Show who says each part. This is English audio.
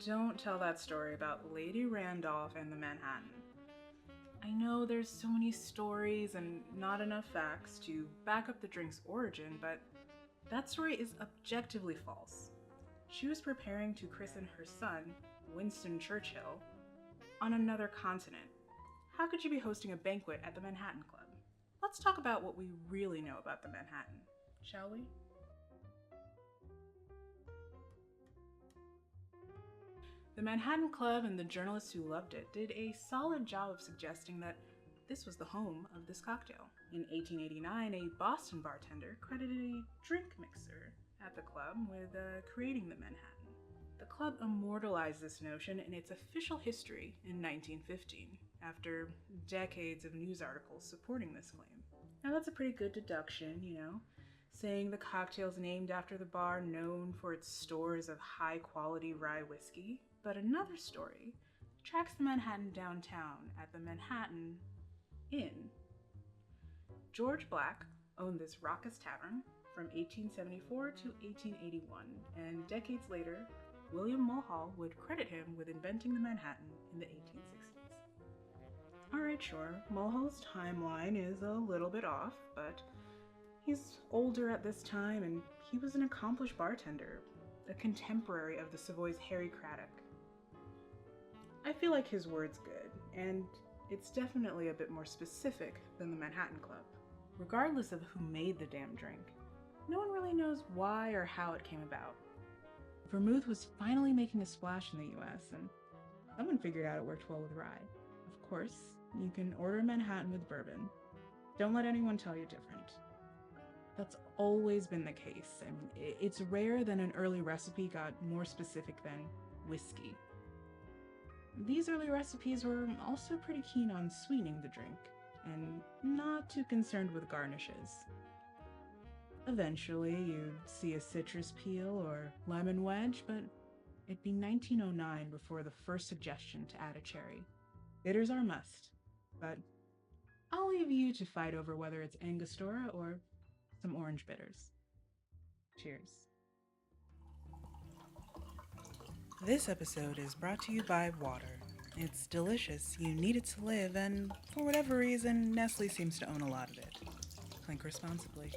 Speaker 1: Don't tell that story about Lady Randolph and the Manhattan. I know there's so many stories and not enough facts to back up the drink's origin, but that story is objectively false. She was preparing to christen her son, Winston Churchill, on another continent. How could you be hosting a banquet at the Manhattan Club? Let's talk about what we really know about the Manhattan, shall we? The Manhattan Club and the journalists who loved it did a solid job of suggesting that this was the home of this cocktail. In 1889, a Boston bartender credited a drink mixer at the club with creating the Manhattan. The club immortalized this notion in its official history in 1915, after decades of news articles supporting this claim. Now that's a pretty good deduction, saying the cocktail's named after the bar known for its stores of high-quality rye whiskey. But another story tracks the Manhattan downtown at the Manhattan Inn. George Black owned this raucous tavern from 1874 to 1881, and decades later, William Mulhall would credit him with inventing the Manhattan in the 1860s. Alright, sure, Mulhall's timeline is a little bit off, but he's older at this time and he was an accomplished bartender, a contemporary of the Savoy's Harry Craddock. I feel like his word's good, and it's definitely a bit more specific than the Manhattan Club. Regardless of who made the damn drink, no one really knows why or how it came about. Vermouth was finally making a splash in the US, and someone figured out it worked well with rye. Of course, you can order a Manhattan with bourbon. Don't let anyone tell you different. That's always been the case. I mean, it's rare that an early recipe got more specific than whiskey. These early recipes were also pretty keen on sweetening the drink, and not too concerned with garnishes. Eventually, you'd see a citrus peel or lemon wedge, but it'd be 1909 before the first suggestion to add a cherry. Bitters are a must, but I'll leave you to fight over whether it's Angostura or some orange bitters. Cheers. This episode is brought to you by water. It's delicious, you need it to live, and for whatever reason, Nestle seems to own a lot of it. Clink responsibly.